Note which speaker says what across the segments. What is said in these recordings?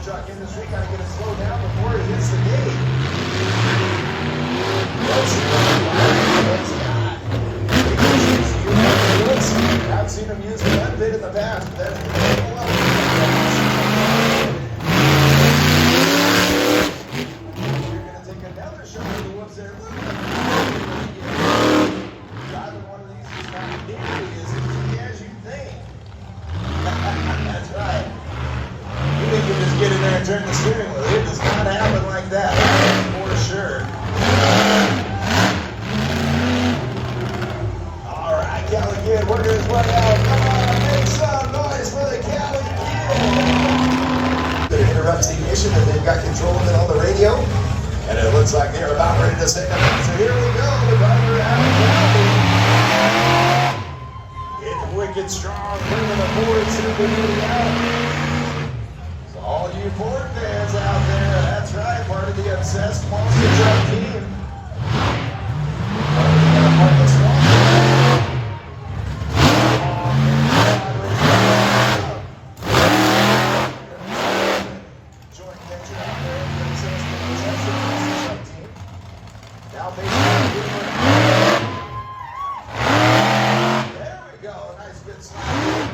Speaker 1: truck industry. Got to get it slowed down before he hits the gate. Let's see what he's got. I've seen him use it a bit in the past, but that's going to well. You're going to take another shot at the whoops there. Look at driving one of these is not nearly as easy as you think. That's right. You think you just get in there and turn the steering wheel. It does not happen like that, for sure. All right, Cali Kid working his way out. Come on, make some noise for the Cali Kid. It interrupts the ignition and they've got control of it on the radio. And it looks like they're about ready to send them out. So here we go. The driver out of Cali. It's wicked strong, bringing the Ford Super Duty out. So all you Ford fans out there, that's right, part of the obsessed monster truck team. Part of the swamp. Joint venture out there, the obsessed monster truck team. Now basically, there we go, nice good slide.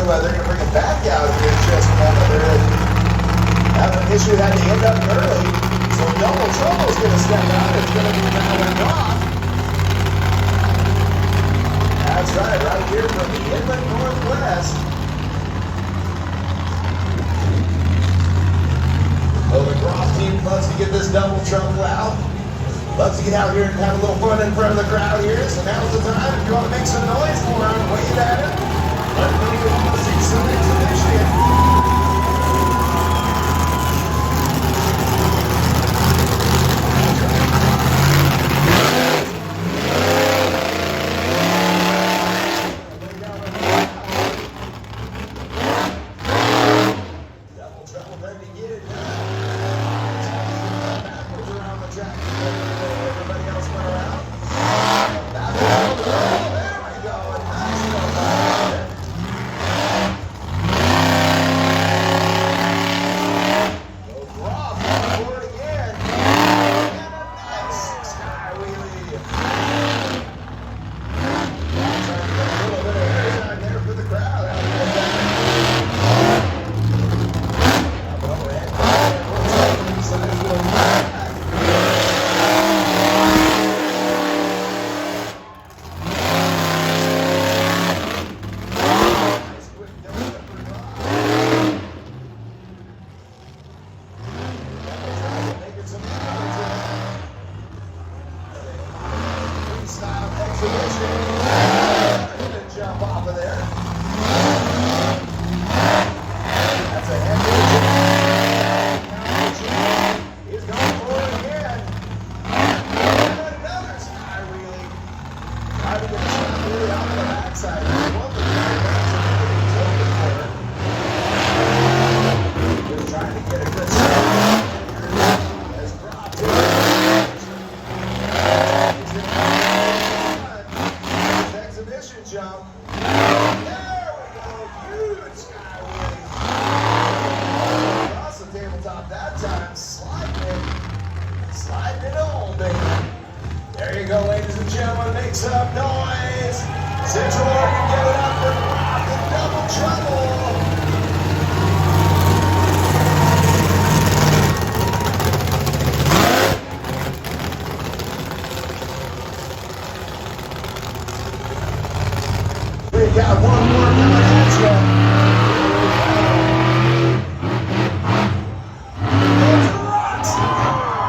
Speaker 1: They're going to bring it back out here in just a moment. They're having an issue that they end up early. So Double Trouble's going to step out. It's going to be now and off. That's right here from the Inland Northwest. Oh, the Groff team loves to get this Double Trouble out. Loves to get out here and have a little fun in front of the crowd here. So now's the time. If you want to make some noise for them, wave at it. Let me go see some exhibition. Double Trouble ready to get it done. Backwards around the track. Everybody else went around. There we go. A nice little ball. Jump off of there. That's a heavy jump. He's going for it again. And another sky wheelie. Trying to get a shot really out of the backside. Just trying to get a good shot. As Groff exhibition jump. There we go. Huge sky wheelie. Across the tabletop that time. Sliding it on, baby. There you go, ladies and gentlemen. Make some noise. Central Oregon, give it up for Groff and Double Trouble. got one more coming at you. It's a rock star.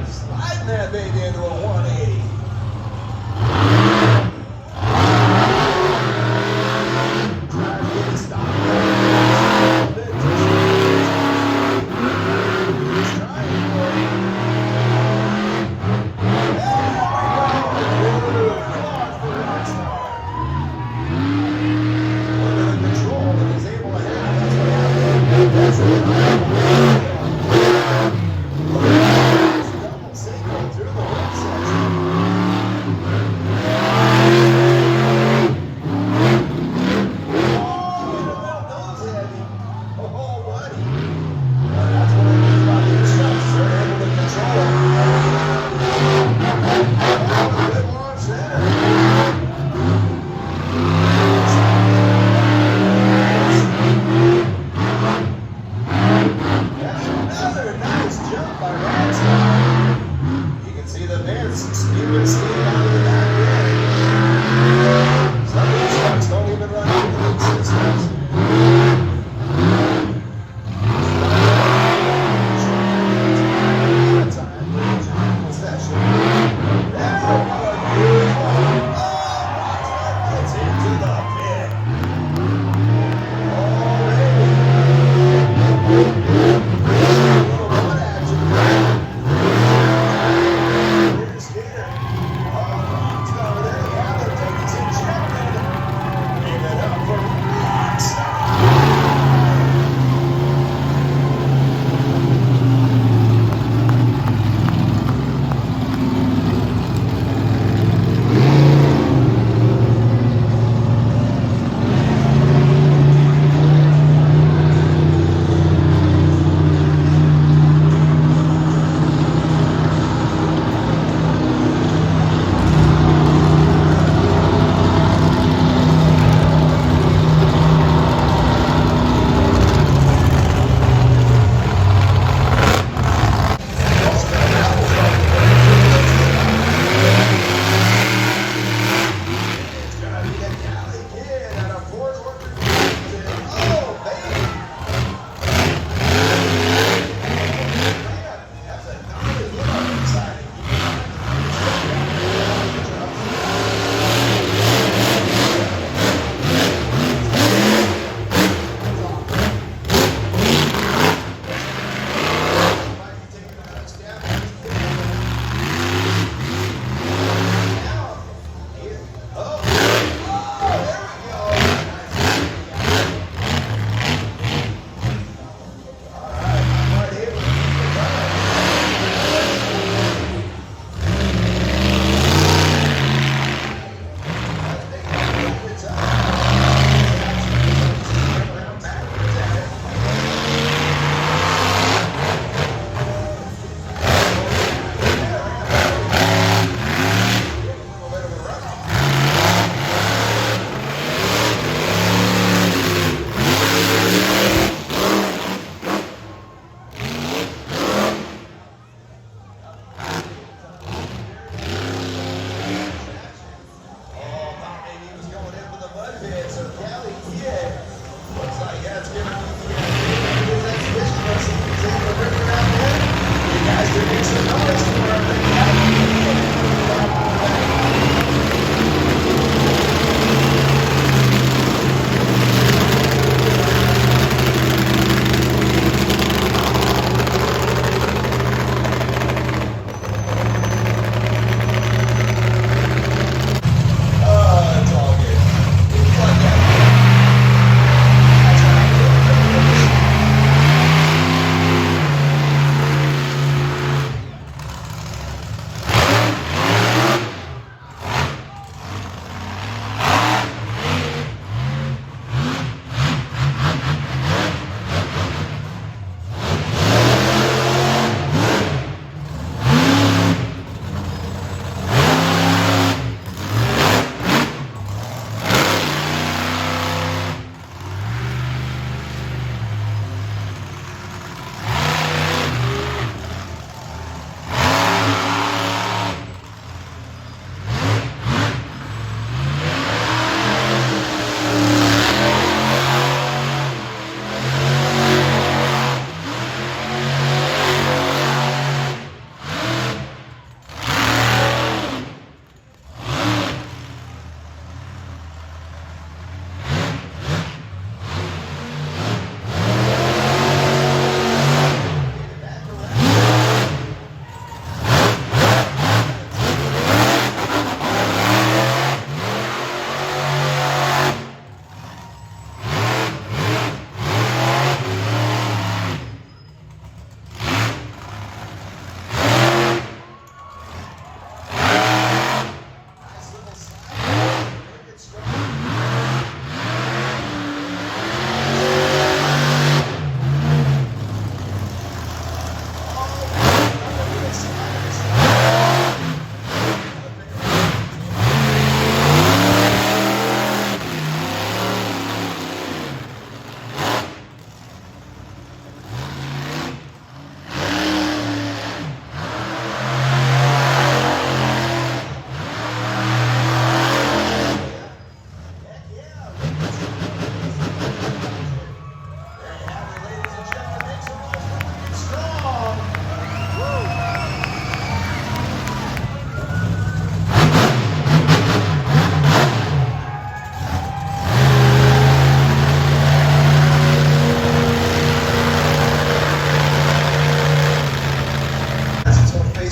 Speaker 1: Sliding that baby into a 180. Trying to get it stopped. He's trying for it.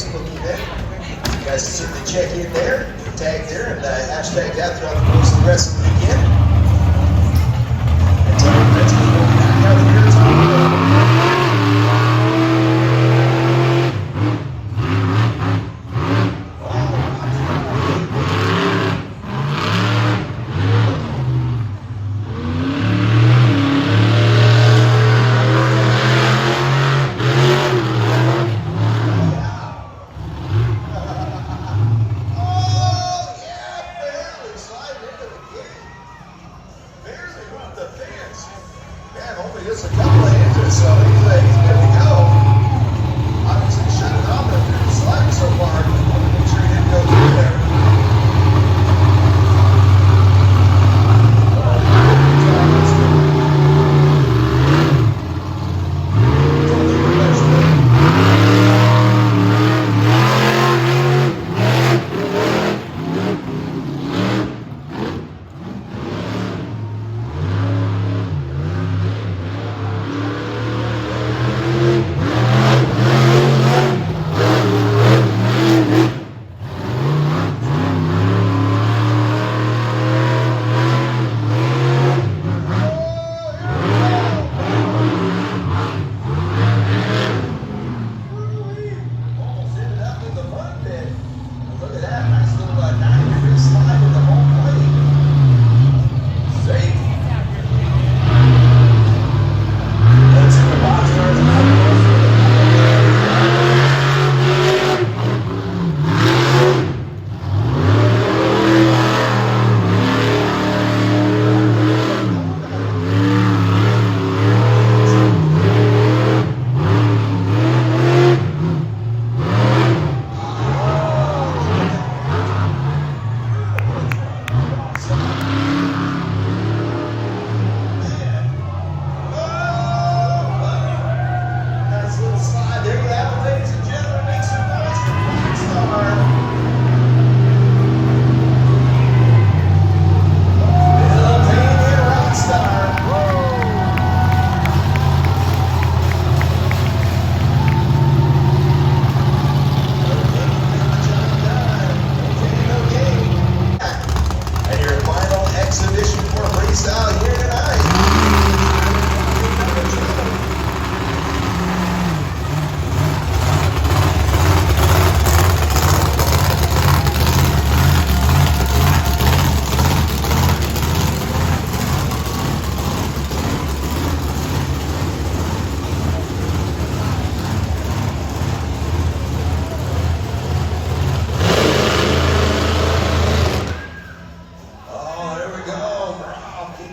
Speaker 1: Facebook event. You guys can certainly check in there, tag there, and hashtag that throughout the course of the rest of the weekend. And tell your friends we'll be back out here tomorrow. Just a couple of inches, so he's good to go. Obviously shut it off if you're sliding so far. Make sure he didn't go through there.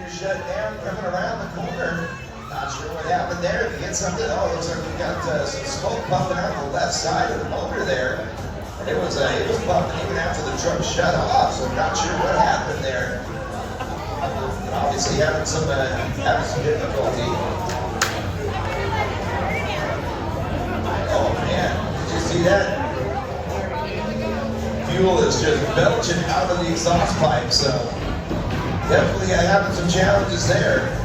Speaker 1: Shut down, coming around the corner. Not sure what happened there. To get something, looks like we've got some smoke puffing out the left side of the motor there. And it was puffing even after the truck shut off, so I'm not sure what happened there. But obviously having some difficulty. Oh man, did you see that? Fuel is just belching out of the exhaust pipe, so definitely having some challenges there.